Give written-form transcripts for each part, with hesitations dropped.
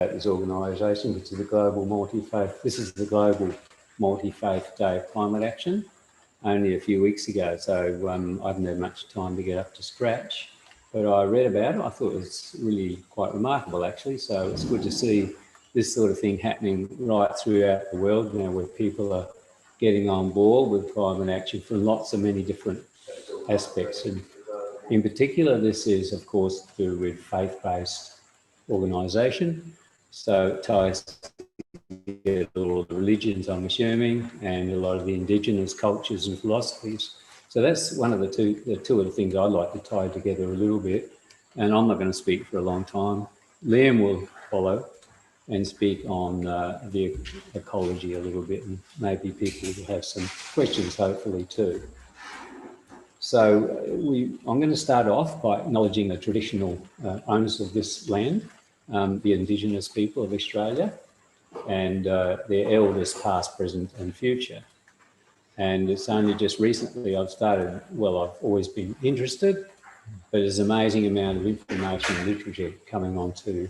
this organisation, which is the Global Multi-Faith. This is the Global Multi-Faith Day of Climate Action, only a few weeks ago, so I haven't had much time to get up to scratch. But I read about it. I thought it was really quite remarkable, actually. So it's good to see this sort of thing happening right throughout the world now, where people are getting on board with climate action from lots of many different aspects. And in particular, this is, of course, to do with faith-based organisation. So it ties together all the religions, I'm assuming, and a lot of the indigenous cultures and philosophies. So that's one of the two of the things I'd like to tie together a little bit. And I'm not going to speak for a long time. Liam will follow and speak on the ecology a little bit, and maybe people will have some questions, hopefully, too. So I'm going to start off by acknowledging the traditional owners of this land, the Indigenous people of Australia, and their elders past, present and future. And it's only just recently I've started, well, I've always been interested, but there's an amazing amount of information and literature coming onto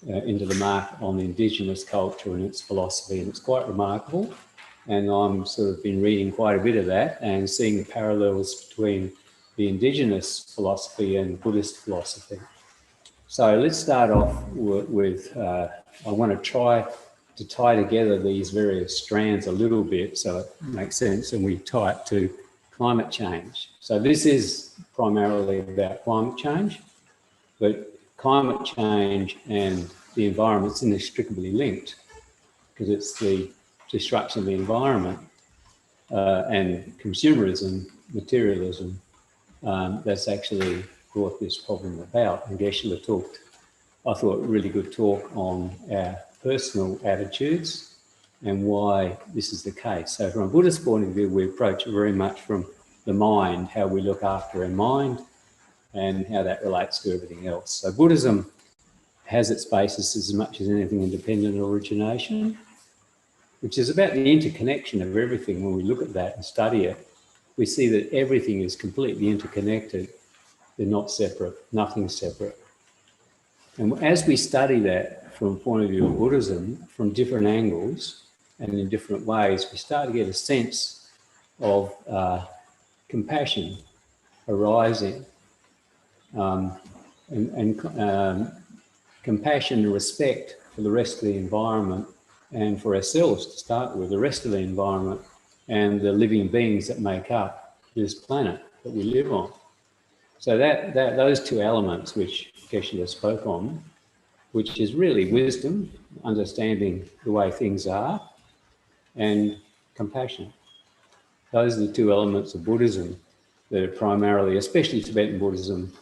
into the market on the Indigenous culture and its philosophy, and it's quite remarkable. And I'm sort of been reading quite a bit of that and seeing the parallels between the Indigenous philosophy and Buddhist philosophy. So let's start off with I want to try to tie together these various strands a little bit so it makes sense, and we tie it to climate change. So this is primarily about climate change, but climate change and the environment's inextricably linked, because it's the destruction of the environment and consumerism, materialism, that's actually brought this problem about. And Geshe talked, I thought, a really good talk on our personal attitudes and why this is the case. So from a Buddhist point of view, we approach it very much from the mind, how we look after our mind and how that relates to everything else. So Buddhism has its basis as much as anything in dependent origination, which is about the interconnection of everything. When we look at that and study it, we see that everything is completely interconnected. They're not separate, nothing's separate. And as we study that from a point of view of Buddhism, from different angles and in different ways, we start to get a sense of compassion arising, compassion and respect for the rest of the environment and for ourselves to start with, the rest of the environment and the living beings that make up this planet that we live on. So those two elements which Geshe spoke on, which is really wisdom, understanding the way things are, and compassion. Those are the two elements of Buddhism that are primarily, especially Tibetan Buddhism,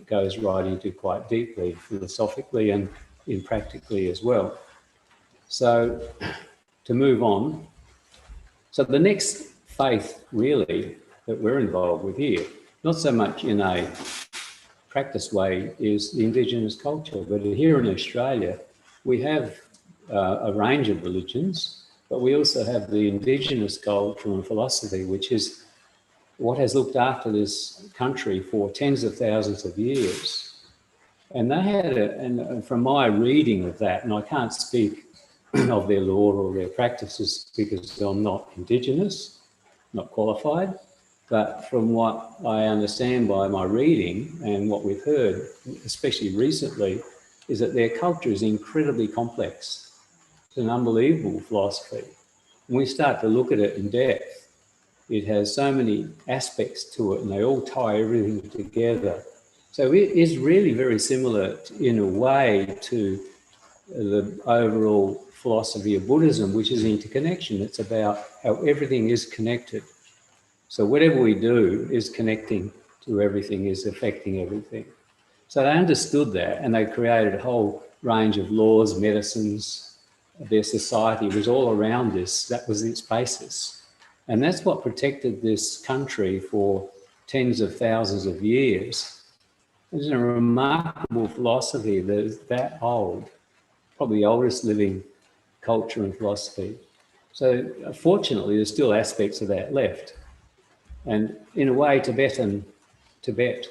goes right into quite deeply, philosophically and in practically as well. So to move on, so the next faith really that we're involved with here, not so much in a practice way, is the Indigenous culture. But here in Australia, we have a range of religions, but we also have the Indigenous culture and philosophy, which is what has looked after this country for tens of thousands of years. And they had, and from my reading of that, and I can't speak of their law or their practices because I'm not Indigenous, not qualified, but from what I understand by my reading and what we've heard, especially recently, is that their culture is incredibly complex. It's an unbelievable philosophy. When we start to look at it in depth, it has so many aspects to it and they all tie everything together. So it is really very similar in a way to the overall philosophy of Buddhism, which is interconnection. It's about how everything is connected. So whatever we do is connecting to everything, is affecting everything. So they understood that and they created a whole range of laws, medicines. Their society was all around this. That was its basis. And that's what protected this country for tens of thousands of years. It's a remarkable philosophy that is that old, probably the oldest living culture and philosophy. So fortunately, there's still aspects of that left. And in a way, Tibet,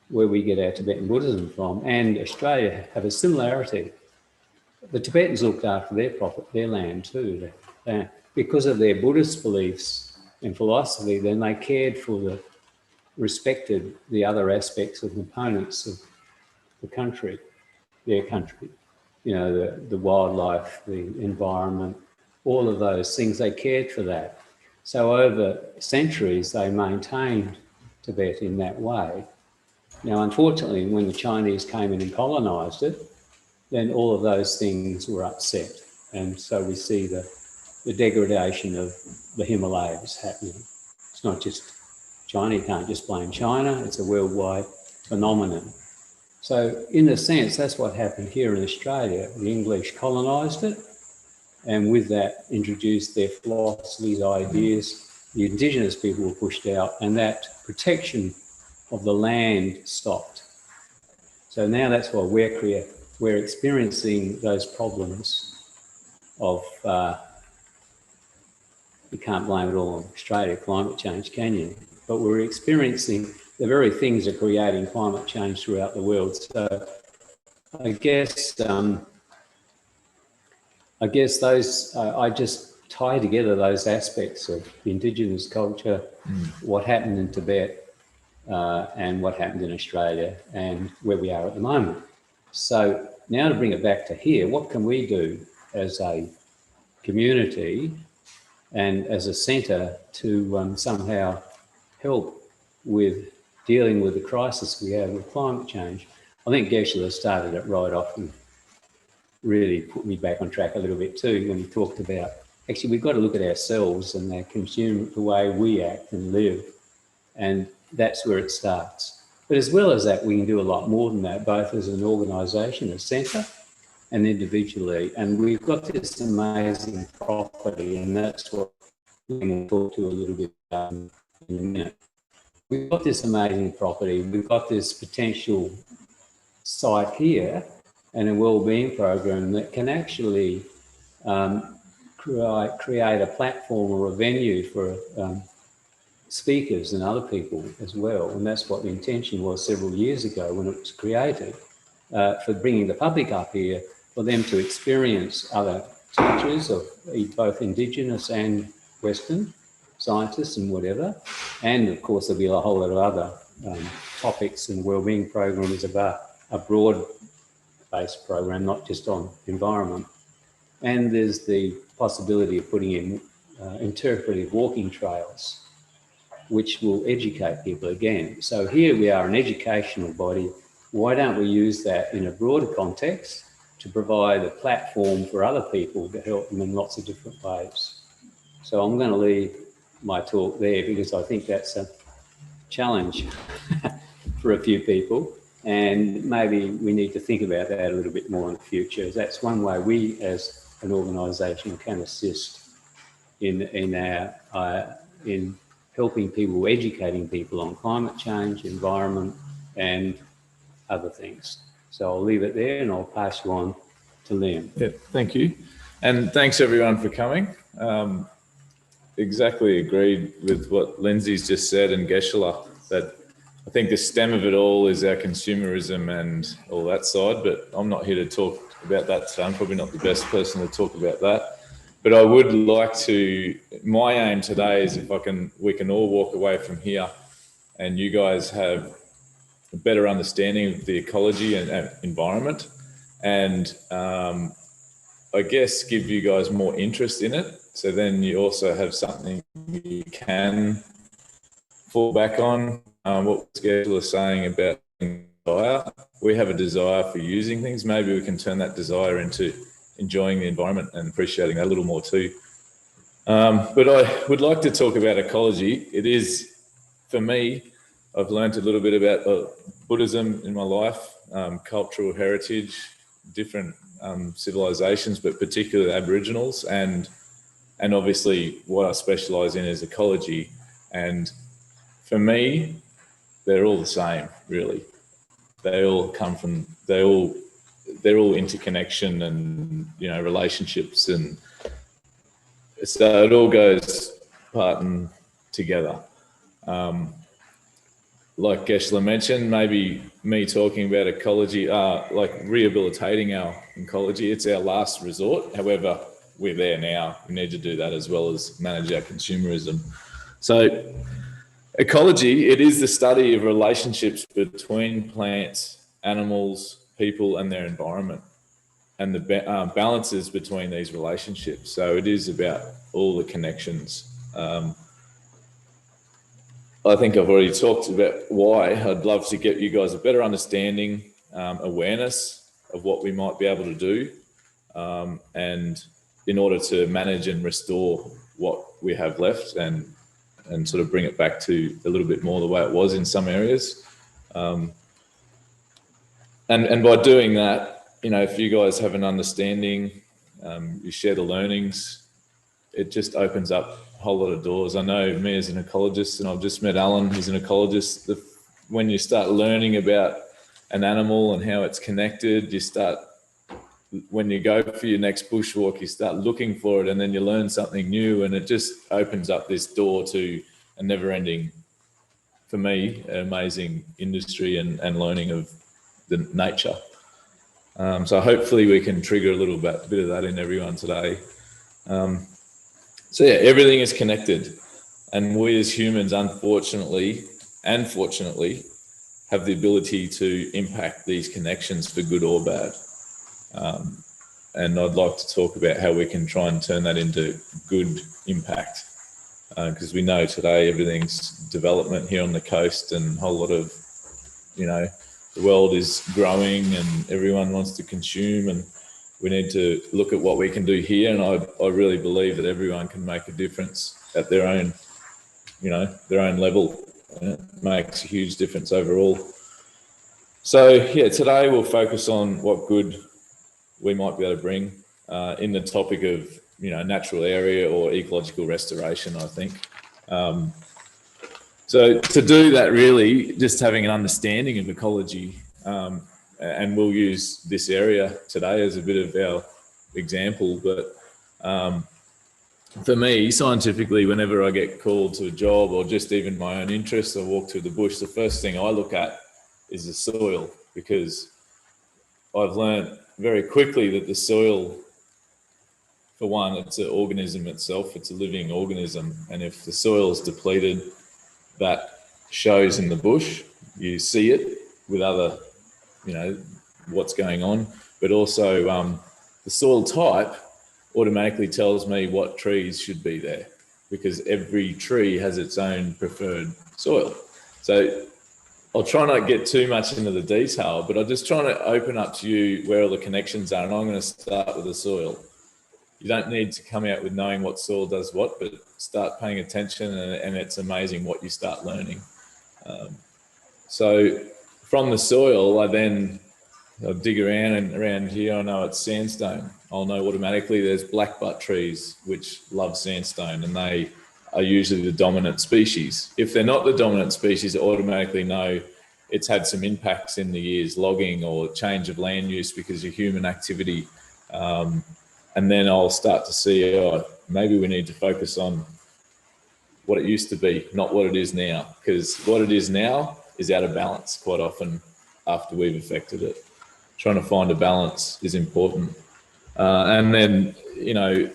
where we get our Tibetan Buddhism from, and Australia have a similarity. the Tibetans looked after their land too. Because of their Buddhist beliefs and philosophy, then they cared for respected the other aspects of components of the country, their country. The wildlife, the environment, all of those things, they cared for that. So over centuries, they maintained Tibet in that way. Now, unfortunately, when the Chinese came in and colonised it, then all of those things were upset. And so we see the degradation of the Himalayas happening. It's not just China, you can't just blame China, it's a worldwide phenomenon. So in a sense, that's what happened here in Australia. The English colonised it, and with that introduced their philosophies, ideas. The Indigenous people were pushed out, and that protection of the land stopped. So now that's why we're experiencing those problems of, you can't blame it all on Australia, climate change, can you? But we're experiencing the very things that are creating climate change throughout the world. So I guess those, I just tie together those aspects of Indigenous culture, what happened in Tibet, and what happened in Australia and where we are at the moment. So now to bring it back to here, what can we do as a community and as a centre to somehow help with dealing with the crisis we have with climate change? I think Geshe started it right off and really put me back on track a little bit too when he talked about, actually, we've got to look at ourselves and the way we act and live, and that's where it starts. But as well as that, we can do a lot more than that, both as an organisation, a centre, and individually. And we've got this amazing property, and that's what we'll talk to a little bit about in a minute. We've got this amazing property, we've got this potential site here and a wellbeing program that can actually create a platform or a venue for speakers and other people as well. And that's what the intention was several years ago when it was created, for bringing the public up here, for them to experience other teachers of both Indigenous and Western, scientists and whatever. And of course, there'll be a whole lot of other topics, and the wellbeing program is about a broad-based program, not just on environment. And there's the possibility of putting in interpretive walking trails, which will educate people again. So here we are, an educational body. Why don't we use that in a broader context to provide a platform for other people to help them in lots of different ways? So I'm going to leave my talk there because I think that's a challenge for a few people, and maybe we need to think about that a little bit more in the future. That's one way we as an organisation can assist in helping people, educating people on climate change, environment, and other things. So I'll leave it there and I'll pass you on to Liam. Yeah, thank you. And thanks everyone for coming. Exactly agreed with what Lindsay's just said, and Geshe, that I think the stem of it all is our consumerism and all that side, but I'm not here to talk about that today. I'm probably not the best person to talk about that. But I would like to, my aim today is if we can all walk away from here and you guys have a better understanding of the ecology and environment, and I guess give you guys more interest in it. So then you also have something you can fall back on. What Geshe was saying about desire, we have a desire for using things. Maybe we can turn that desire into enjoying the environment and appreciating that a little more too. But I would like to talk about ecology. It is, for me, I've learned a little bit about Buddhism in my life, cultural heritage, different civilizations, but particularly Aboriginals, and obviously what I specialise in is ecology. And for me, they're all the same, really. They all come from, they're all interconnection and, you know, relationships, and so it all goes part and together. Like Geshe mentioned, maybe me talking about ecology, like rehabilitating our ecology. It's our last resort. However, we're there now. We need to do that as well as manage our consumerism. So ecology, it is the study of relationships between plants, animals, people, and their environment, and the balances between these relationships. So it is about all the connections. I think I've already talked about why. I'd love to get you guys a better understanding, awareness of what we might be able to do, and in order to manage and restore what we have left and sort of bring it back to a little bit more the way it was in some areas. And by doing that, you know, if you guys have an understanding, you share the learnings, it just opens up a whole lot of doors. I know me as an ecologist, and I've just met Alan, who's an ecologist, when you start learning about an animal and how it's connected, you start, when you go for your next bushwalk, you start looking for it, and then you learn something new, and it just opens up this door to a never-ending, for me, amazing industry and learning of the nature. So hopefully we can trigger a little bit of that in everyone today. So yeah, everything is connected, and we as humans, unfortunately and fortunately, have the ability to impact these connections for good or bad. And I'd like to talk about how we can try and turn that into good impact, because we know today everything's development here on the coast, and a whole lot of, you know, the world is growing and everyone wants to consume, and we need to look at what we can do here. And I really believe that everyone can make a difference at their own, you know, their own level. And it makes a huge difference overall. So yeah, today we'll focus on what good we might be able to bring in the topic of, you know, natural area or ecological restoration, I think. So to do that, really, just having an understanding of ecology, and we'll use this area today as a bit of our example, but for me, scientifically, whenever I get called to a job or just even my own interest, I walk through the bush, the first thing I look at is the soil, because I've learned very quickly that the soil, for one, it's an organism itself, it's a living organism, and if the soil is depleted, that shows in the bush. You see it with other, you know, what's going on, but also the soil type automatically tells me what trees should be there, because every tree has its own preferred soil. So I'll try not to get too much into the detail, but I'm just trying to open up to you where all the connections are, and I'm going to start with the soil. You don't need to come out with knowing what soil does what, but start paying attention, and it's amazing what you start learning. So from the soil, I'll dig around, and around here I know it's sandstone. I'll know automatically there's blackbutt trees which love sandstone, and they are usually the dominant species. If they're not the dominant species, I automatically know it's had some impacts in the years, logging or change of land use because of human activity. And then I'll start to see, maybe we need to focus on what it used to be, not what it is now, because what it is now is out of balance quite often after we've affected it. Trying to find a balance is important. And then, you know,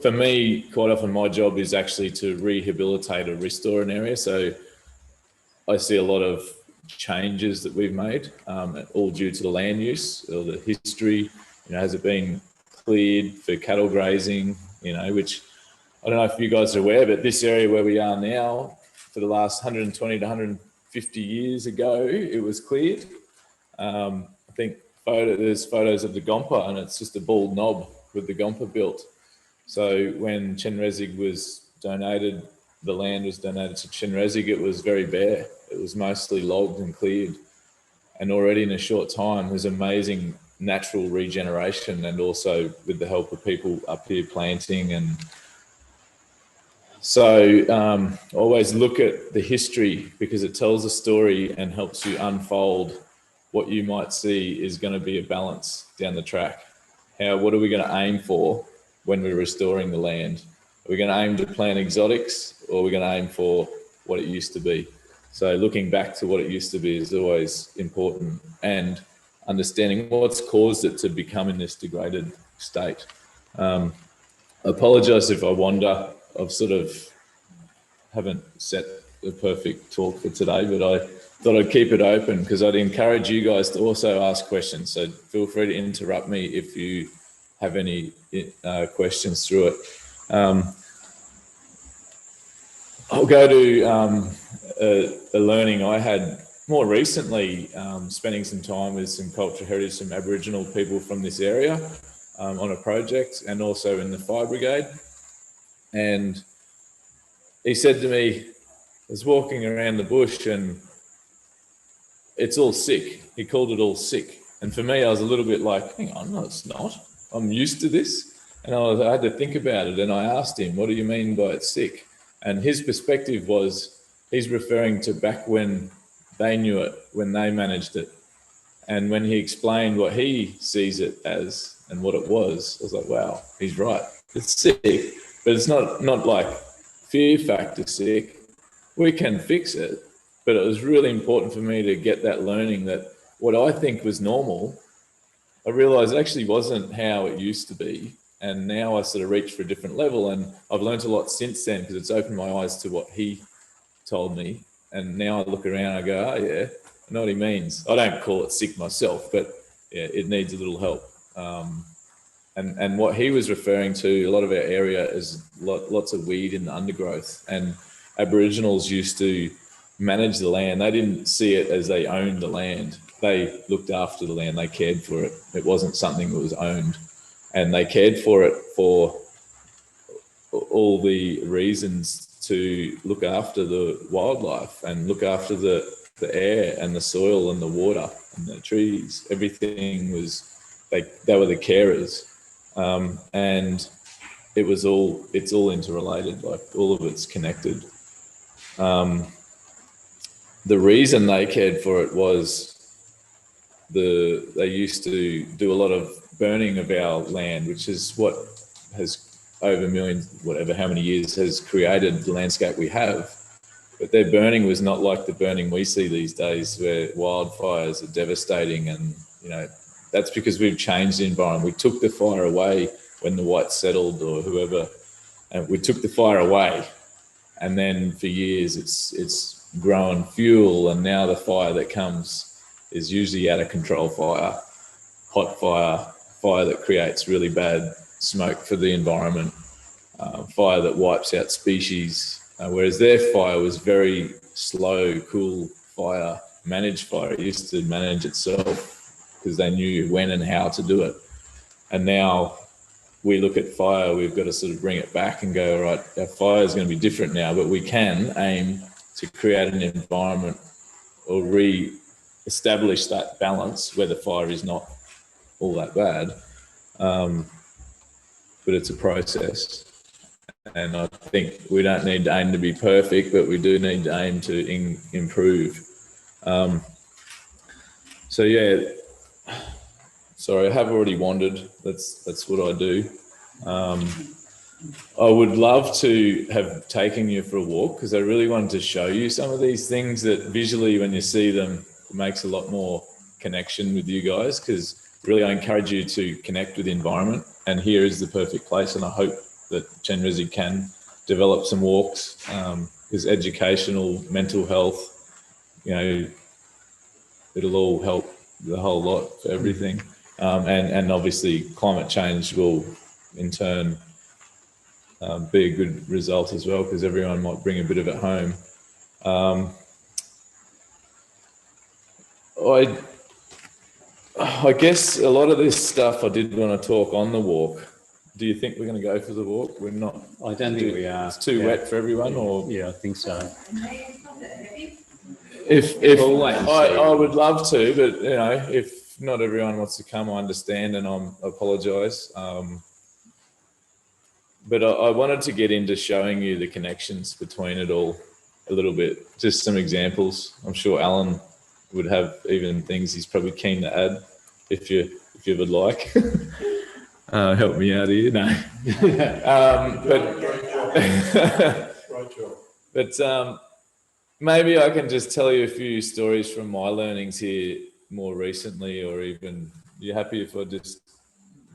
for me, quite often my job is actually to rehabilitate or restore an area. So I see a lot of changes that we've made, all due to the land use or the history. You know, has it been cleared for cattle grazing, you know, which I don't know if you guys are aware, but this area where we are now, for the last 120 to 150 years ago, it was cleared. I think there's photos of the Gompa, and it's just a bald knob with the Gompa built. So when Chenrezig was donated, the land was donated to Chenrezig, it was very bare. It was mostly logged and cleared. And already in a short time, there's amazing natural regeneration, and also with the help of people up here planting. And so always look at the history, because it tells a story and helps you unfold what you might see is going to be a balance down the track. What are we going to aim for when we're restoring the land? Are we going to aim to plant exotics, or are we going to aim for what it used to be? So looking back to what it used to be is always important, and understanding what's caused it to become in this degraded state. I apologise if I wander. I've sort of haven't set the perfect talk for today, but I thought I'd keep it open because I'd encourage you guys to also ask questions. So feel free to interrupt me if you have any questions through it. I'll go to a learning I had more recently, spending some time with some cultural heritage, some Aboriginal people from this area on a project, and also in the fire brigade. And he said to me, I was walking around the bush and it's all sick. He called it all sick. And for me, I was a little bit like, hang on, no, it's not. I'm used to this. And I had to think about it. And I asked him, what do you mean by it's sick? And his perspective was, he's referring to back when they knew it, when they managed it. And when he explained what he sees it as and what it was, I was like, wow, he's right. It's sick, but it's not like fear factor sick. We can fix it. But it was really important for me to get that learning that what I think was normal, I realized it actually wasn't how it used to be. And now I sort of reach for a different level. And I've learned a lot since then because it's opened my eyes to what he told me. And now I look around and I go, oh yeah, I know what he means. I don't call it sick myself, but yeah, it needs a little help. And what he was referring to, a lot of our area is lots of weed in the undergrowth. And Aboriginals used to manage the land. They didn't see it as they owned the land. They looked after the land. They cared for it. It wasn't something that was owned. And they cared for it for all the reasons to look after the wildlife and look after the air and the soil and the water and the trees. Everything was, they were the carers. And it's all interrelated, like all of it's connected. The reason they cared for it was they used to do a lot of burning of our land, which is what has over millions, whatever, how many years has created the landscape we have. But their burning was not like the burning we see these days, where wildfires are devastating. And, you know, that's because we've changed the environment. We took the fire away when the whites settled or whoever, and we took the fire away. And then for years it's grown fuel, and now the fire that comes is usually out of control fire, hot fire that creates really bad smoke for the environment, fire that wipes out species, whereas their fire was very slow, cool fire, managed fire. It used to manage itself because they knew when and how to do it. And now we look at fire, we've got to sort of bring it back and go, all right, our fire is going to be different now, but we can aim to create an environment or re-establish that balance where the fire is not all that bad. But it's a process. And I think we don't need to aim to be perfect, but we do need to aim to improve. So yeah, sorry, I have already wandered. That's what I do. I would love to have taken you for a walk because I really wanted to show you some of these things that visually, when you see them, it makes a lot more connection with you guys, because really I encourage you to connect with the environment, and here is the perfect place. And I hope that Chenrezig can develop some walks, because educational, mental health, you know, it'll all help the whole lot for everything. And obviously climate change will in turn be a good result as well, because everyone might bring a bit of it home. I guess a lot of this stuff I did want to talk on the walk. Do you think we're going to go for the walk? We're not. I don't think we are. It's too wet for everyone, or yeah, I think so. If I would love to, but you know, if not everyone wants to come, I understand, and I apologise. But I wanted to get into showing you the connections between it all a little bit, just some examples. I'm sure Alan would have even things he's probably keen to add if you would like. Help me out here, no. But maybe I can just tell you a few stories from my learnings here more recently, or even, you happy if I just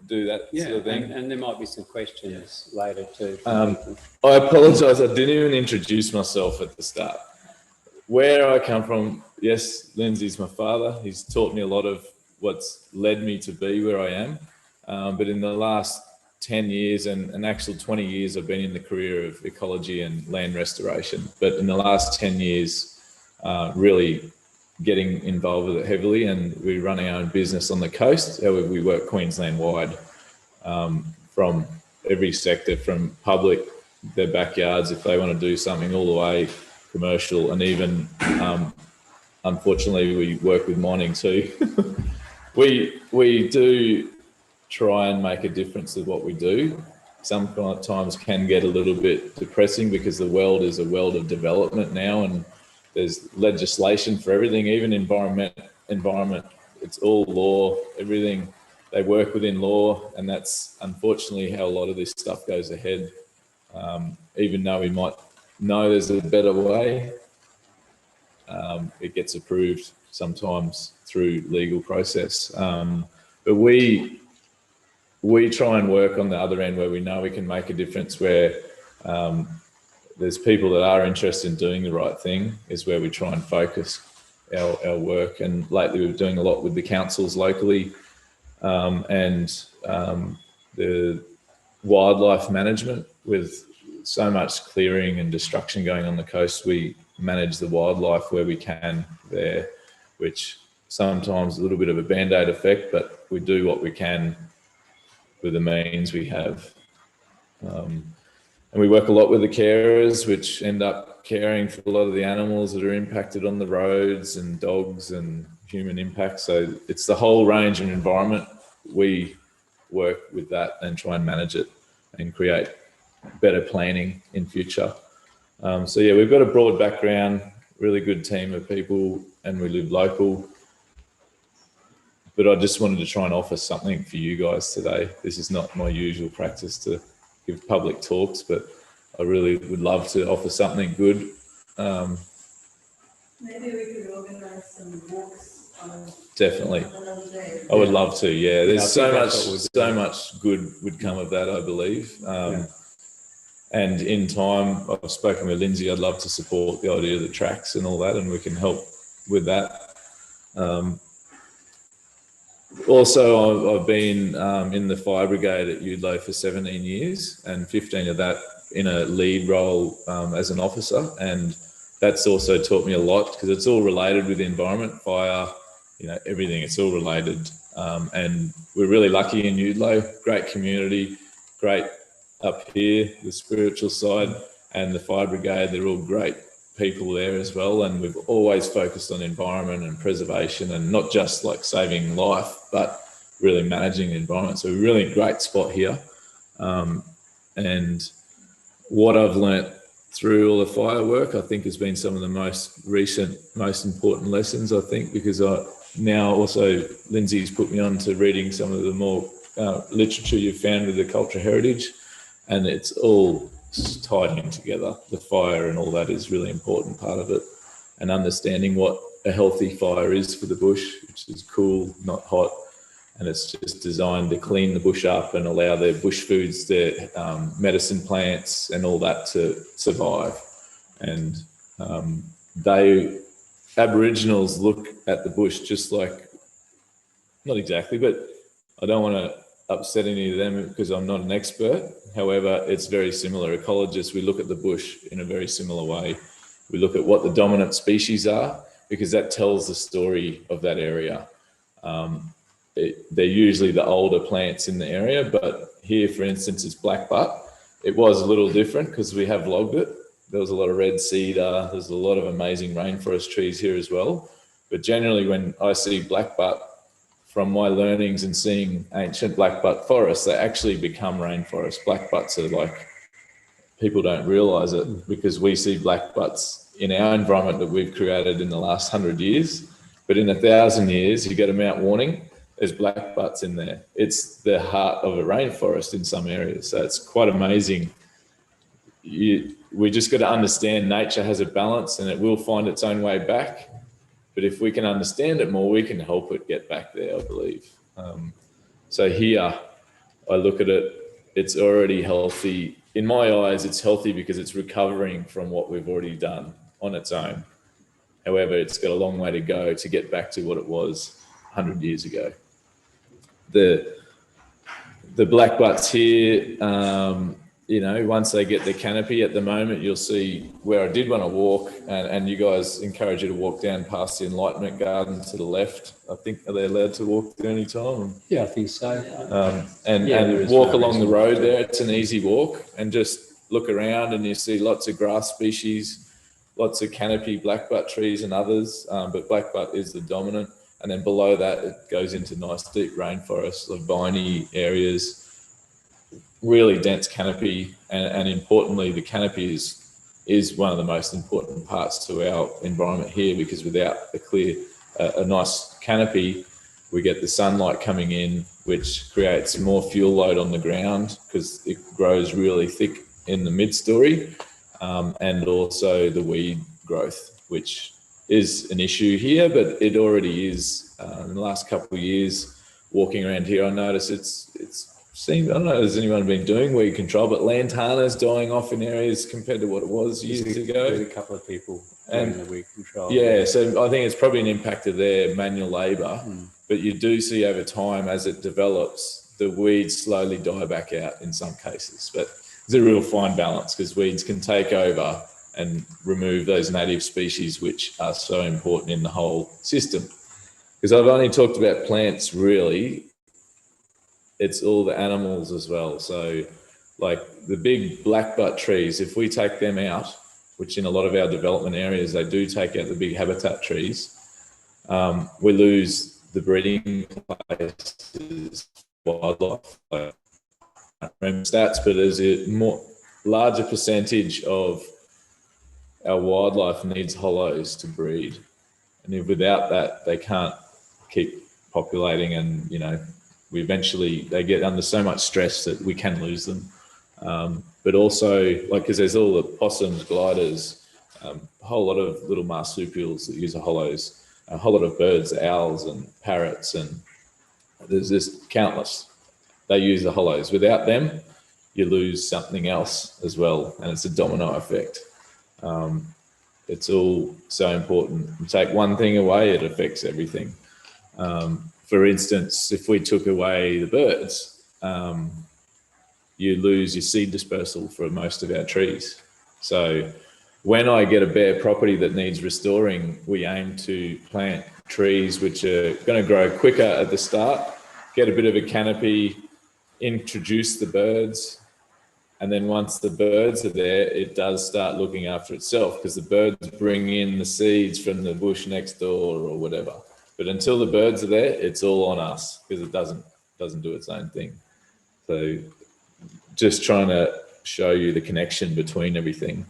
do that Yeah, sort of thing? and there might be some questions later too. I apologise, I didn't even introduce myself at the start. Where I come from, yes, Lindsay's my father. He's taught me a lot of what's led me to be where I am. But in the last 10 years and an actual 20 years, I've been in the career of ecology and land restoration. But in the last 10 years, really getting involved with it heavily, and we're running our own business on the coast. However, we work Queensland wide, from every sector, from public, their backyards, if they want to do something, all the way commercial, and even unfortunately we work with mining too. we do try and make a difference with what we do. Sometimes can get a little bit depressing because the world is a world of development now, and there's legislation for everything, even environment. It's all law, everything. They work within law, and that's unfortunately how a lot of this stuff goes ahead. Even though we might know there's a better way, it gets approved sometimes through legal process. But we try and work on the other end where we know we can make a difference, where there's people that are interested in doing the right thing, is where we try and focus our work. And lately we're doing a lot with the councils locally, and the wildlife management. With so much clearing and destruction going on the coast, we manage the wildlife where we can there, which sometimes a little bit of a band-aid effect, but we do what we can with the means we have. And we work a lot with the carers, which end up caring for a lot of the animals that are impacted on the roads, and dogs and human impact. So it's the whole range of environment. We work with that and try and manage it and create better planning in future. So yeah, we've got a broad background, really good team of people, and we live local. But I just wanted to try and offer something for you guys today. This is not my usual practice to give public talks, but I really would love to offer something good. Maybe we could organise some walks on Definitely. another day. I would love to, yeah. There's I think so much good would come of that, I believe. And in time, I've spoken with Lindsay, I'd love to support the idea of the tracks and all that, and we can help with that. Also, I've been in the fire brigade at Udlow for 17 years, and 15 of that in a lead role as an officer. And that's also taught me a lot, because it's all related with the environment, fire, everything, it's all related. And we're really lucky in Udlow, great community, great up here, the spiritual side, and the fire brigade, they're all great people there as well. And we've always focused on environment and preservation, and not just like saving life, but really managing the environment. So we're really a great spot here. And what I've learnt through all the firework, I think, has been some of the most recent, most important lessons, I think, because now also Lindsay's put me on to reading some of the more literature you've found with the cultural heritage, and it's all tied in together. The fire and all that is really important part of it, and understanding what a healthy fire is for the bush, which is cool, not hot, and it's just designed to clean the bush up and allow their bush foods, their medicine plants and all that to survive. And Aboriginals look at the bush just like, not exactly, but I don't want to upset any of them because I'm not an expert. However, it's very similar. Ecologists, we look at the bush in a very similar way. We look at what the dominant species are, because that tells the story of that area. They're usually the older plants in the area, but here, for instance, it's blackbutt. It was a little different because we have logged it. There was a lot of red cedar. There's a lot of amazing rainforest trees here as well. But generally, when I see blackbutt, from my learnings and seeing ancient blackbutt forests, they actually become rainforests. Blackbutts are like, people don't realise it because we see blackbutts in our environment that we've created in the last 100 years. But in 1,000 years, you go to Mount Warning, there's blackbutts in there. It's the heart of a rainforest in some areas. So it's quite amazing. we just got to understand nature has a balance and it will find its own way back. But if we can understand it more, we can help it get back there, I believe. So here, I look at it, it's already healthy. In my eyes, it's healthy because it's recovering from what we've already done on its own. However, it's got a long way to go to get back to what it was 100 years ago. The blackbutts here, you know, once they get the canopy, at the moment, you'll see where I did want to walk, and you guys encourage you to walk down past the Enlightenment Garden to the left. I think, are they allowed to walk there any time? Yeah, I think so. And walk along the road there. It's an easy walk, and just look around and you see lots of grass species, lots of canopy blackbutt trees and others, but blackbutt is the dominant. And then below that, it goes into nice deep rainforests, of viney areas, really dense canopy, and importantly, the canopy is one of the most important parts to our environment here, because without a nice canopy, we get the sunlight coming in, which creates more fuel load on the ground because it grows really thick in the mid-story, and also the weed growth, which is an issue here, but it already is. In the last couple of years, walking around here, I notice it's seemed, I don't know, has anyone been doing weed control, but lantana's dying off in areas compared to what it was years ago. There's a couple of people doing the weed control. Yeah, so I think it's probably an impact of their manual labour, but you do see over time as it develops, the weeds slowly die back out in some cases. But it's a real fine balance because weeds can take over and remove those native species which are so important in the whole system. Because I've only talked about plants really, it's all the animals as well. So like the big blackbutt trees, if we take them out, which in a lot of our development areas, they do take out the big habitat trees, we lose the breeding places, wildlife. I don't remember stats, but there's a larger percentage of our wildlife needs hollows to breed. And if without that, they can't keep populating, and, you know, they get under so much stress that we can lose them. But also, like, because there's all the possums, gliders, a whole lot of little marsupials that use the hollows, a whole lot of birds, owls and parrots, and there's just countless. They use the hollows. Without them, you lose something else as well, and it's a domino effect. It's all so important. You take one thing away, it affects everything. For instance, if we took away the birds, you lose your seed dispersal for most of our trees. So when I get a bare property that needs restoring, we aim to plant trees which are going to grow quicker at the start, get a bit of a canopy, introduce the birds, and then once the birds are there, it does start looking after itself because the birds bring in the seeds from the bush next door or whatever. But until the birds are there, it's all on us because it doesn't do its own thing. So just trying to show you the connection between everything.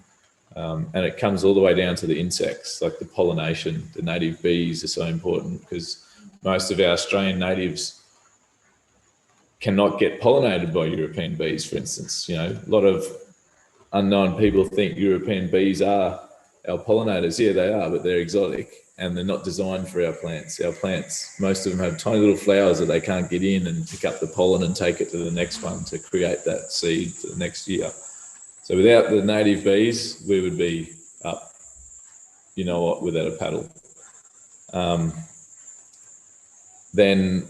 And it comes all the way down to the insects, like the pollination. The native bees are so important because most of our Australian natives cannot get pollinated by European bees, for instance. You know, a lot of unknown people think European bees are our pollinators. Yeah, they are, but they're exotic and they're not designed for our plants. Our plants, most of them have tiny little flowers that they can't get in and pick up the pollen and take it to the next one to create that seed for the next year. So without the native bees, we would be up, you know what, without a paddle. Then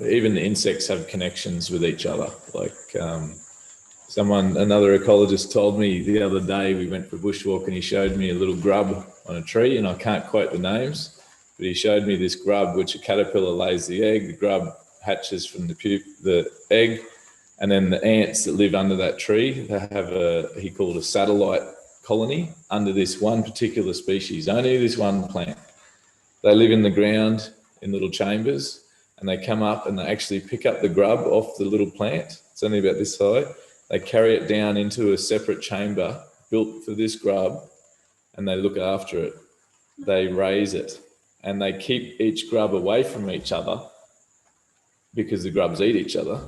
even the insects have connections with each other. Like another ecologist told me the other day, we went for a bushwalk and he showed me a little grub on a tree, and I can't quote the names, but he showed me this grub, which a caterpillar lays the egg, the grub hatches from the egg, and then the ants that live under that tree, they have he called a satellite colony under this one particular species, only this one plant. They live in the ground in little chambers, and they come up and they actually pick up the grub off the little plant. It's only about this high. They carry it down into a separate chamber built for this grub, and they look after it. They raise it, and they keep each grub away from each other because the grubs eat each other.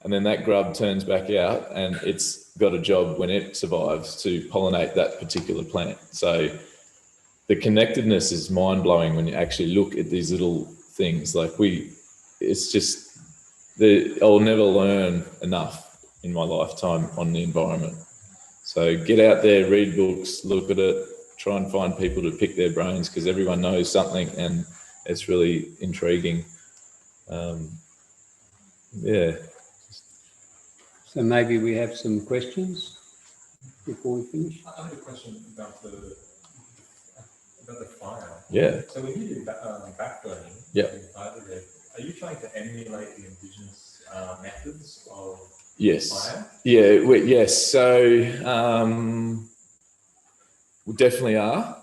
and then that grub turns back out, and it's got a job when it survives to pollinate that particular plant. So the connectedness is mind-blowing when you actually look at these little things. Like it's just, I'll never learn enough in my lifetime on the environment. So get out there, read books, look at it, try and find people to pick their brains, because everyone knows something and it's really intriguing. Yeah. So maybe we have some questions before we finish. I have a question about the fire. Yeah. So when you do backburning, Yeah. are you trying to emulate the Indigenous methods of Yes. fire? Yeah. Yes. So we definitely are.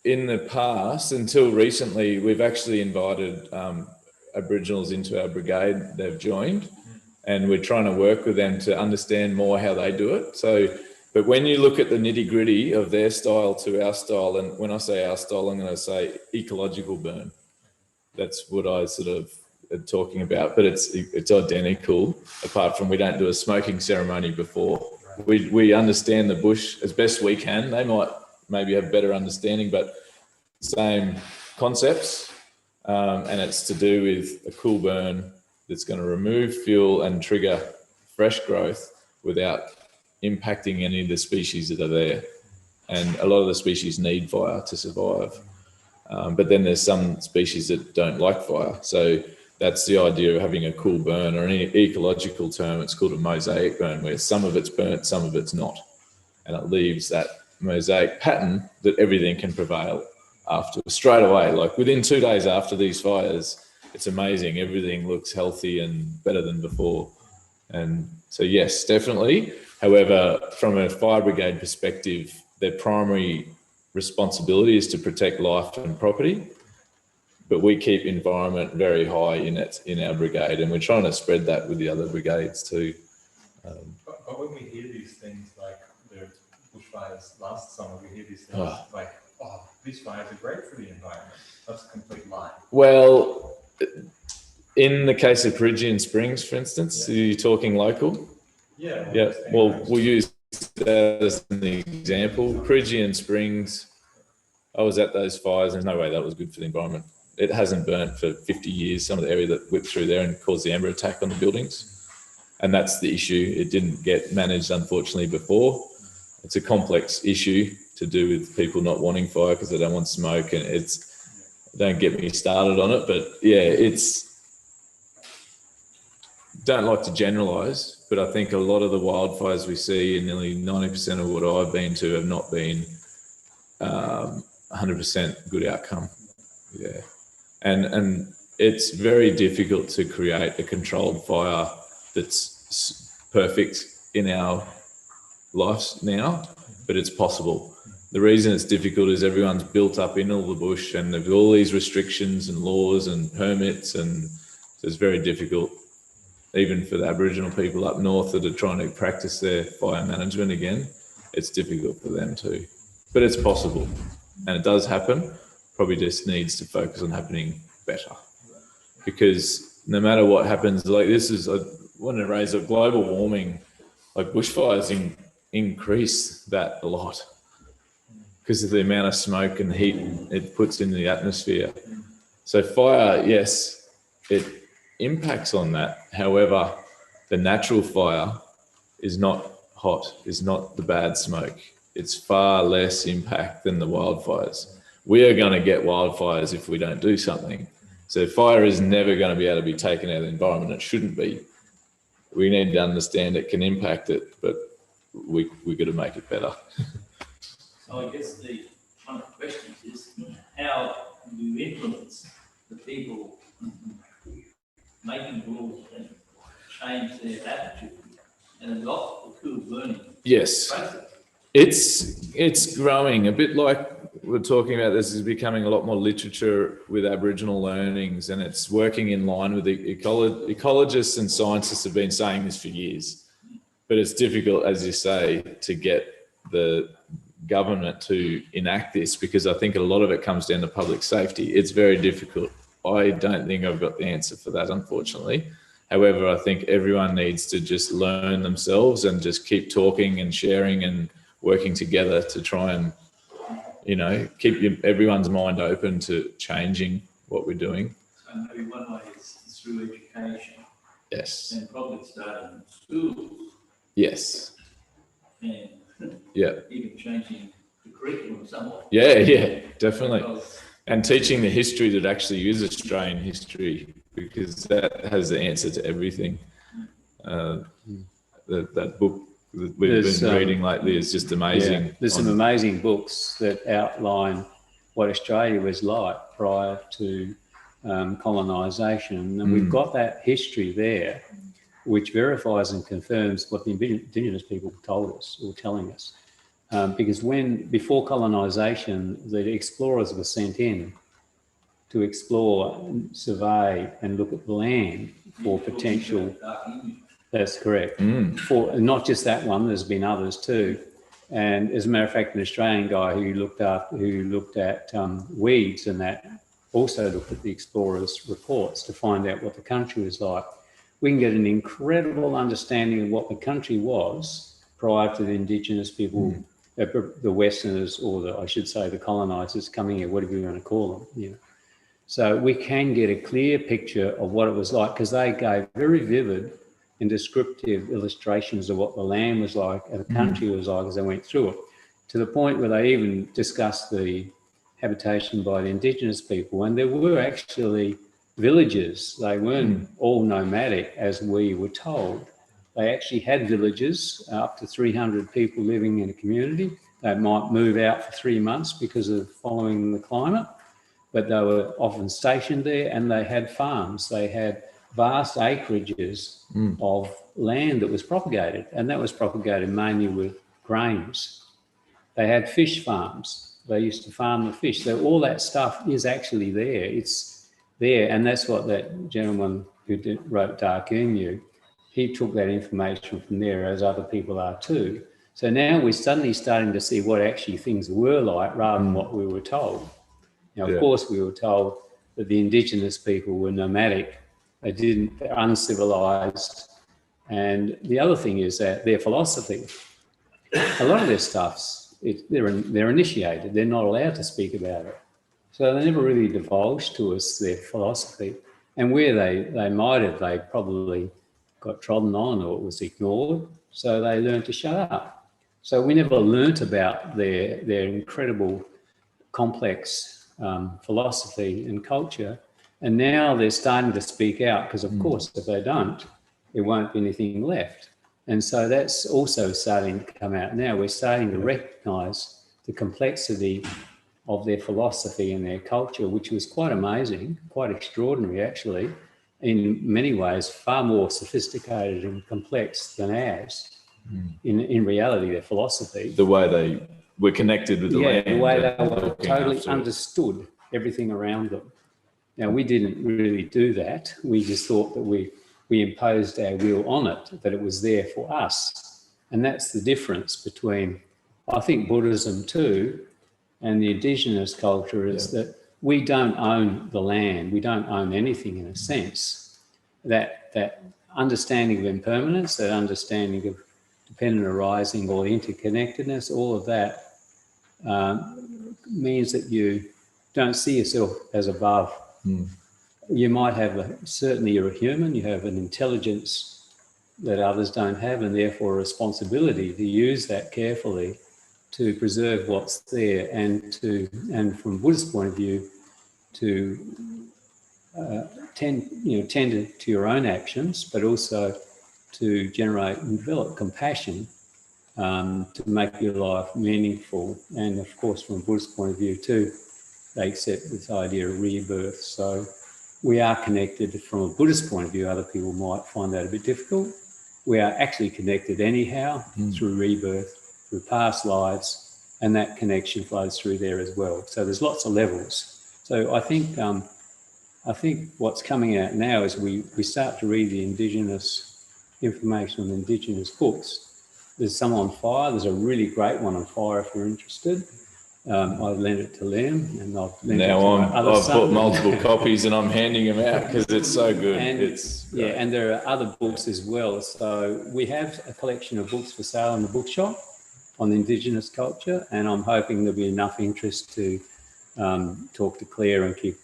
In the past, until recently, we've actually invited Aboriginals into our brigade. They've joined, and we're trying to work with them to understand more how they do it. So, but when you look at the nitty gritty of their style to our style, and when I say our style, I'm going to say ecological burn. That's what I sort of am talking about, but it's identical, apart from we don't do a smoking ceremony before. We understand the bush as best we can. They might maybe have better understanding, but same concepts. And it's to do with a cool burn that's going to remove fuel and trigger fresh growth without impacting any of the species that are there. And a lot of the species need fire to survive. But then there's some species that don't like fire. So that's the idea of having a cool burn, or in an ecological term, it's called a mosaic burn, where some of it's burnt, some of it's not. And it leaves that mosaic pattern that everything can prevail after, straight away. Like within 2 days after these fires, it's amazing. Everything looks healthy and better than before. And so, yes, definitely. However, from a fire brigade perspective, their primary responsibility is to protect life and property, but we keep environment very high in our brigade, and we're trying to spread that with the other brigades too. But when we hear these things like the bushfires last summer, we hear these things like, oh, these fires are great for the environment. That's a complete lie. Well, in the case of Perigian Springs, for instance, are you talking local? Yeah. Yeah. Well, we'll use that as an example. Perigian Springs, I was at those fires. There's no way that was good for the environment. It hasn't burnt for 50 years, some of the area that whipped through there and caused the amber attack on the buildings. And that's the issue. It didn't get managed, unfortunately, before. It's a complex issue to do with people not wanting fire because they don't want smoke, and don't get me started on it, but yeah, don't like to generalize, but I think a lot of the wildfires we see, and nearly 90% of what I've been to, have not been 100% good outcome. Yeah. And it's very difficult to create a controlled fire that's perfect in our lives now, but it's possible. The reason it's difficult is everyone's built up in all the bush, and there's all these restrictions and laws and permits, and so it's very difficult, even for the Aboriginal people up north that are trying to practice their fire management again. It's difficult for them too, but it's possible, and it does happen. Probably just needs to focus on happening better, because no matter what happens, like this is, I want to raise a global warming, like bushfires increase that a lot because of the amount of smoke and heat it puts in the atmosphere. So fire, yes, it impacts on that. However, the natural fire is not hot, is not the bad smoke. It's far less impact than the wildfires. We are going to get wildfires if we don't do something. So fire is never going to be able to be taken out of the environment. It shouldn't be. We need to understand it can impact it, but we've got to make it better. So I guess one of the questions is, how do you influence the people making rules and change their attitude and adopt the cool burning Yes. process? It's growing a bit, like we're talking about. This is becoming a lot more literature with Aboriginal learnings, and it's working in line with the ecologists and scientists have been saying this for years. But it's difficult, as you say, to get the government to enact this, because I think a lot of it comes down to public safety. It's very difficult. I don't think I've got the answer for that, unfortunately. However, I think everyone needs to just learn themselves and just keep talking and sharing and working together to try and, keep everyone's mind open to changing what we're doing. So maybe one way is through education, Yes. and probably starting in schools, Yes. and Yeah. even changing the curriculum somewhat. Yeah, definitely. Because And teaching the history that actually is Australian history, because that has the answer to everything. That book that we've been reading lately is just amazing. Yeah, there's some amazing books that outline what Australia was like prior to colonisation. And we've got that history there, which verifies and confirms what the Indigenous people told us or telling us. Because before colonisation, the explorers were sent in to explore, survey and look at the land for potential. That's correct. For not just that one, there's been others too. And as a matter of fact, an Australian guy who looked at weeds and that also looked at the explorers' reports to find out what the country was like. We can get an incredible understanding of what the country was prior to the Indigenous people, the Westerners, or I should say the colonisers coming here, whatever you want to call them. Yeah. So we can get a clear picture of what it was like, because they gave very vivid and descriptive illustrations of what the land was like and the country was like as they went through it, to the point where they even discussed the habitation by the Indigenous people. And there were actually villages. They weren't all nomadic as we were told. They actually had villages, up to 300 people living in a community. They might move out for 3 months because of following the climate, but they were often stationed there, and they had farms. They had vast acreages of land that was propagated, and that was propagated mainly with grains. They had fish farms. They used to farm the fish. So all that stuff is actually there. It's there, and that's what that gentleman who wrote Dark Emu, he took that information from there, as other people are too. So now we're suddenly starting to see what actually things were like rather than what we were told. Now, of course, we were told that the Indigenous people were nomadic. They're uncivilized. And the other thing is that their philosophy, a lot of their stuff's, they're initiated. They're not allowed to speak about it. So they never really divulged to us their philosophy. And where they might have, they probably got trodden on or it was ignored. So they learned to shut up. So we never learnt about their incredible complex philosophy and culture. And now they're starting to speak out, because of course, if they don't, there won't be anything left. And so that's also starting to come out now. We're starting to recognise the complexity of their philosophy and their culture, which was quite amazing, quite extraordinary actually, in many ways far more sophisticated and complex than ours. In reality, their philosophy. The way they were connected with the land. The way they were totally understood everything around them. Now, we didn't really do that. We just thought that we imposed our will on it, that it was there for us. And that's the difference between, I think, Buddhism too, and the Indigenous culture is that we don't own the land. We don't own anything in a sense. That understanding of impermanence, that understanding of dependent arising or interconnectedness, all of that means that you don't see yourself as above. You might have, certainly you're a human, you have an intelligence that others don't have, and therefore a responsibility to use that carefully to preserve what's there, and from a Buddhist point of view, to tend to your own actions, but also to generate and develop compassion to make your life meaningful. And of course, from a Buddhist point of view too, they accept this idea of rebirth. So we are connected from a Buddhist point of view. Other people might find that a bit difficult. We are actually connected anyhow through rebirth, through past lives, and that connection flows through there as well. So there's lots of levels. So I think what's coming out now is we start to read the Indigenous information on Indigenous books. There's some on fire. There's a really great one on fire if you're interested. I've lent it to Liam, and I've lent it Now to my other I've son. bought multiple copies and I'm handing them out because it's so good. And, It's yeah, and there are other books as well. So we have a collection of books for sale in the bookshop on Indigenous culture, and I'm hoping there'll be enough interest to talk to Claire and keep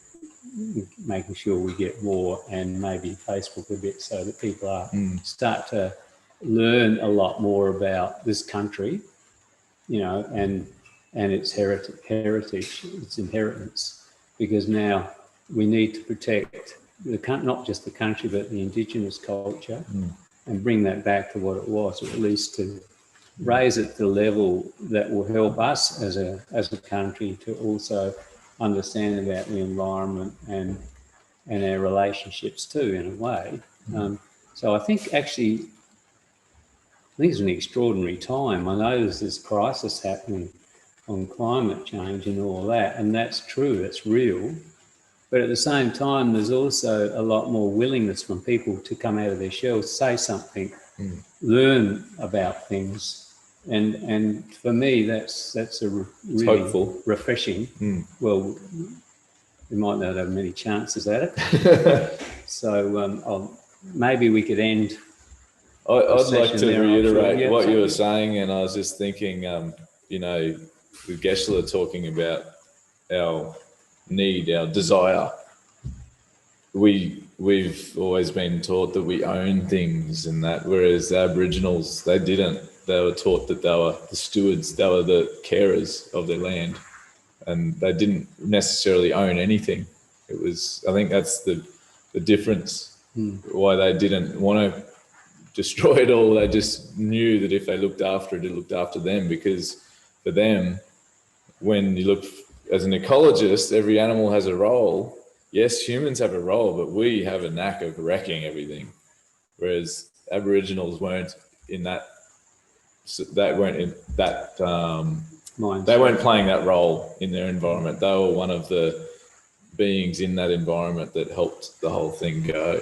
making sure we get more, and maybe Facebook a bit, so that people are start to learn a lot more about this country, you know, and its heritage, its inheritance, because now we need to protect not just the country but the Indigenous culture and bring that back to what it was, or at least to raise it to the level that will help us as a country to also understand about the environment and our relationships too, in a way. So I think actually, it's an extraordinary time. I know there's this crisis happening on climate change and all that, and that's true, it's real. But at the same time, there's also a lot more willingness from people to come out of their shells, say something, learn about things. And for me, that's a really hopeful. Refreshing. Well, we might not have many chances at it. So maybe we could end. I'd like to reiterate Yeah, what you were saying, and I was just thinking, you know, with Geshe-la talking about our need, our desire, we've always been taught that we own things and that, whereas the Aboriginals, they didn't. They were taught that they were the stewards, they were the carers of their land, and they didn't necessarily own anything. It was, I think that's the difference, why they didn't want to destroy it all. They just knew that if they looked after it, it looked after them, because for them, when you look as an ecologist, every animal has a role. Yes, humans have a role, but we have a knack of wrecking everything. Whereas Aboriginals weren't in that, they weren't playing that role in their environment. They were one of the beings in that environment that helped the whole thing go.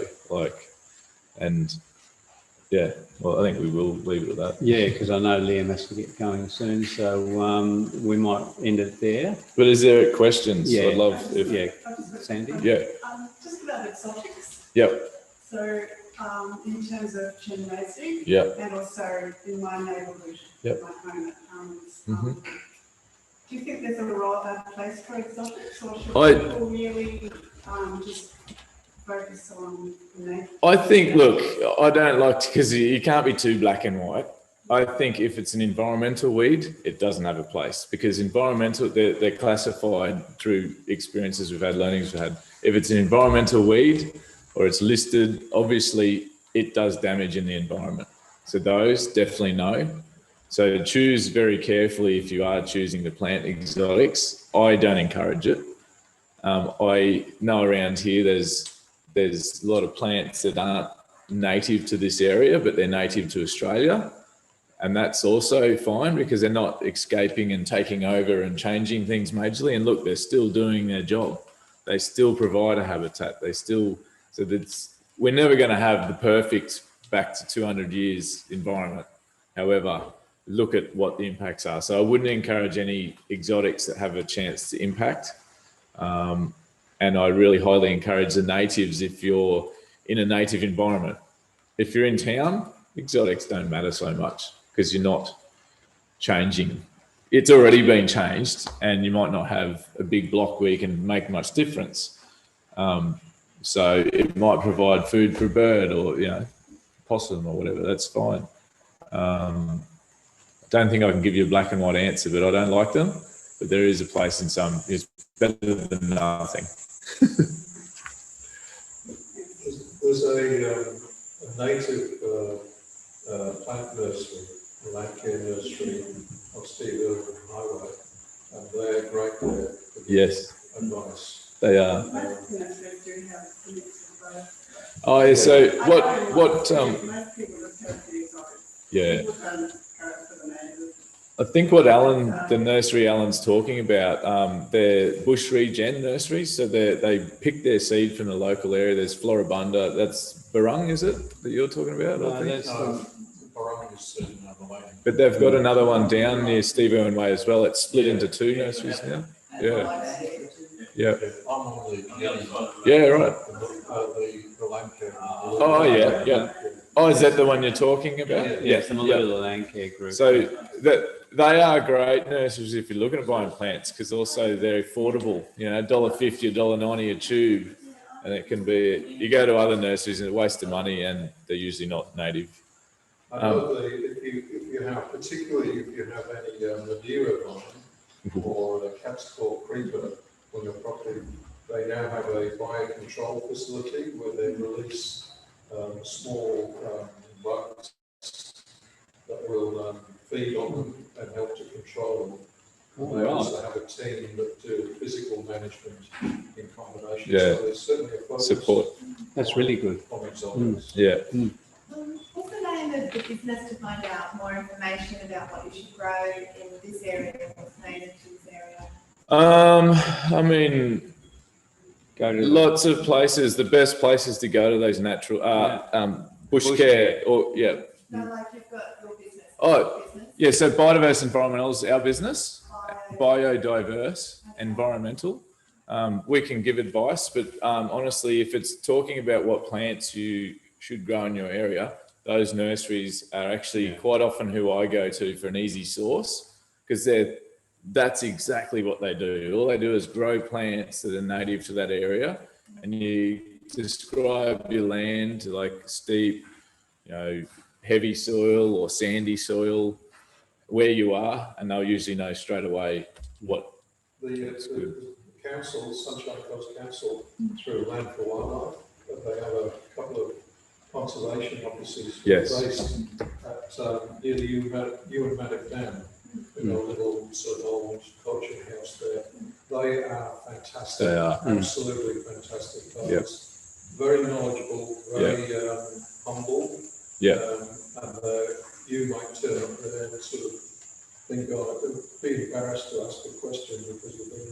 Yeah, well, I think we will leave it at that. Yeah, because I know Liam has to get going soon, so we might end it there. But is there questions? Yeah. I'd love if... Yeah, Sandy? Yeah. Just about exotics. Yep. So in terms of Chinese, Yep. and also in my neighbourhood, Yep. my home at do you think there's a place for exotics, or should people really just focus on nature? I think, look, I don't like to, because you can't be too black and white. I think if it's an environmental weed, it doesn't have a place, because environmental, they're classified through experiences we've had, learnings we've had. If it's an environmental weed or it's listed, obviously it does damage in the environment. So those definitely no. So choose very carefully if you are choosing to plant exotics. I don't encourage it. I know around here there's a lot of plants that aren't native to this area, but they're native to Australia. And that's also fine, because they're not escaping and taking over and changing things majorly. And look, they're still doing their job. They still provide a habitat. We're never going to have the perfect back to 200 years environment. However, look at what the impacts are. So I wouldn't encourage any exotics that have a chance to impact. And I really highly encourage the natives if you're in a native environment. If you're in town, exotics don't matter so much, because you're not changing. It's already been changed, and you might not have a big block where you can make much difference. So it might provide food for a bird, or, you know, possum or whatever, that's fine. I don't think I can give you a black and white answer, but I don't like them. But there is a place in some, it's better than nothing. There's a native plant nursery, a land care nursery on Steve Irwin Highway, and they're great there. Yes, advice. they are. Most nurseries do have a mix of both. Oh, yeah, so what, Most people just go for the exotics. yeah. People don't go for the natives. I think what the nursery Alan's talking about, they're bush regen nurseries. So they pick their seed from the local area. There's Floribunda. That's Barung, is it, that you're talking about? I think. Barong is Malay. but they've got another one down near Steve Irwin Way as well. It's split into 2 nurseries now. Yeah. Yeah. I'm on the Yeah, right. the land care. Oh, yeah, yeah. Oh, is that the one you're talking about? Yeah, some little land care group. So they are great nurseries if you're looking at buying plants, because also they're affordable. You know, $1.50, $1.90 a tube, and it can be. You go to other nurseries and it's a waste of money, and they're usually not native. I know if you have, particularly if you have any Madeira vine or a cat's claw creeper on your property, they now have a biocontrol facility where they release small bugs that will feed on them and help to control them. And they also have a team that do physical management in combination. Yeah. So there's certainly a focus Support. That's really good. on exotics. Yeah. What's the name of the business to find out more information about what you should grow in this area, what's native to this area? I mean, Go to lots of places. The best places to go to those natural bush care or No, like you've got your business. Oh, business. yeah. So Biodiverse Environmental is our business. Biodiverse Environmental. We can give advice, but honestly, if it's talking about what plants you should grow in your area, those nurseries are actually quite often who I go to for an easy source, because that's exactly what they do. All they do is grow plants that are native to that area, and you describe your land like steep, heavy soil or sandy soil, where you are, and they'll usually know straight away what. The council, Sunshine Coast Council, through Land for Wildlife, they have a couple of conservation offices based at near the Ewan Maddock Dam, in a little sort of old coaching house there. They are fantastic. They are absolutely fantastic guys. Very knowledgeable, very humble. And you might turn up there and sort of think, be embarrassed to ask a question because you think,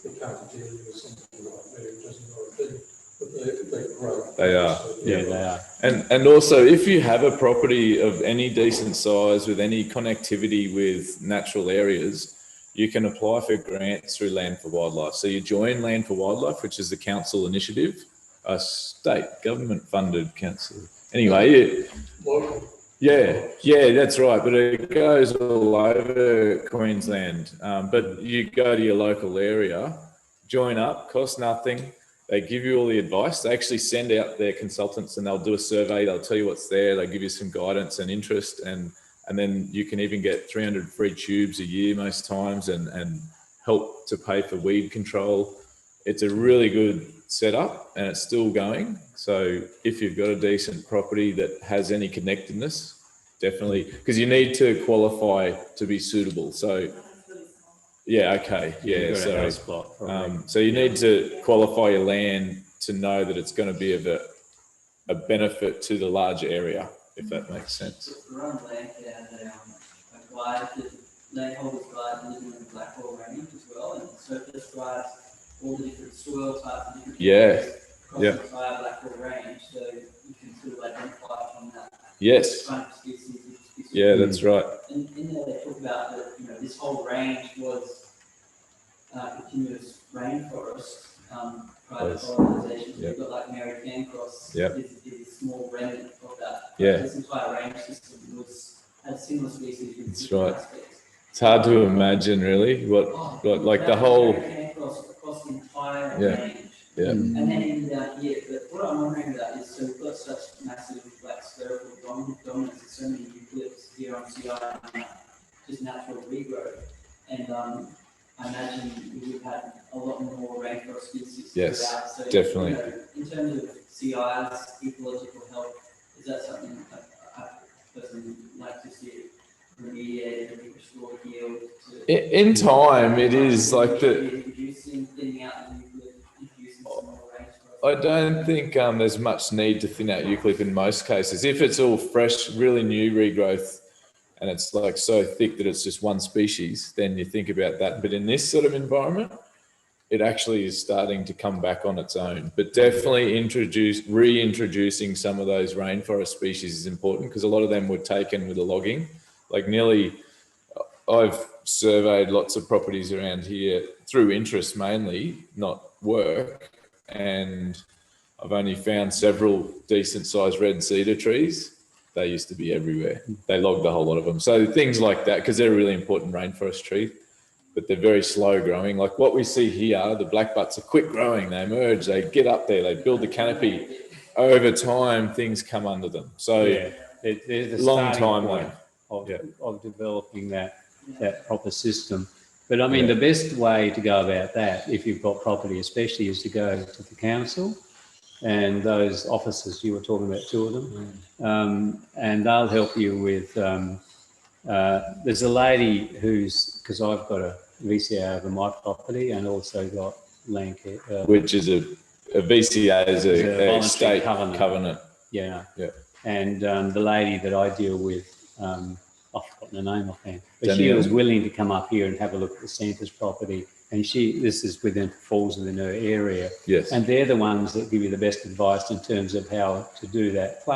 they can't deal with something like that. It doesn't know a thing. But they're great. They are. they are. And also, if you have a property of any decent size with any connectivity with natural areas, you can apply for grants through Land for Wildlife. So you join Land for Wildlife, which is the council initiative, a state government funded council. Anyway, Local. yeah, that's right. But it goes all over Queensland. But you go to your local area, join up, costs nothing. They give you all the advice. They actually send out their consultants and they'll do a survey. They'll tell you what's there. They'll give you some guidance and interest. And then you can even get 300 free tubes a year most times and help to pay for weed control. It's a really good setup and it's still going. So if you've got a decent property that has any connectedness, definitely, because you need to qualify to be suitable. So sorry. So you need to qualify your land to know that it's going to be of a benefit to the larger area, if that makes sense. We're on land there and a guide, the landholders guide living in the Blackwell Range as well, and surface guides all the different soil types and different across the entire Blackwell Range, so you can sort of identify from that. Yes. Kind of species. Yeah, that's right. And in there they talk about that, this whole range was continuous rainforest prior to colonisation. So you've got like Mary Cancross is a small remnant of that. Yeah. This entire range system had similar species. That's right. Aspects. It's hard to imagine, really, like the whole. Across the entire range. Yeah. And then even down here. But what I'm wondering about is, so we've got such massive, like, spherical dominance, so many eucalypts here on CI, just natural regrowth. And I imagine we would have a lot more rainforest species. Yes, so, definitely. In terms of CI's ecological health, is that something I personally like to see remediated and restored yield? In time, it is like thinning out the eucalypt, introducing some more rainforest. I don't think there's much need to thin out eucalypt in most cases. If it's all fresh, really new regrowth, and it's like so thick that it's just one species, then you think about that. But in this sort of environment, it actually is starting to come back on its own. But definitely reintroducing some of those rainforest species is important, because a lot of them were taken with the logging. Like I've surveyed lots of properties around here through interest mainly, not work, and I've only found several decent sized red cedar trees. They used to be everywhere. They logged a whole lot of them. So things like that, because they're a really important rainforest tree, but they're very slow growing. Like what we see here, the blackbutts are quick growing. They emerge, they get up there, they build the canopy. Over time, things come under them. So Yeah, there's a long starting time point though. of developing that proper system. But I mean, the best way to go about that, if you've got property especially, is to go to the council and those officers, you were talking about 2 of them, and they'll help you with, there's a lady because I've got a VCA over my property and also got land care. Which is a VCA is a state covenant. Yeah. Yeah. And the lady that I deal with, I've forgotten her name offhand, but she Danielle. was willing to come up here and have a look at the Santa's property. And this is falls within her area. Yes. And they're the ones that give you the best advice in terms of how to do that. Plus,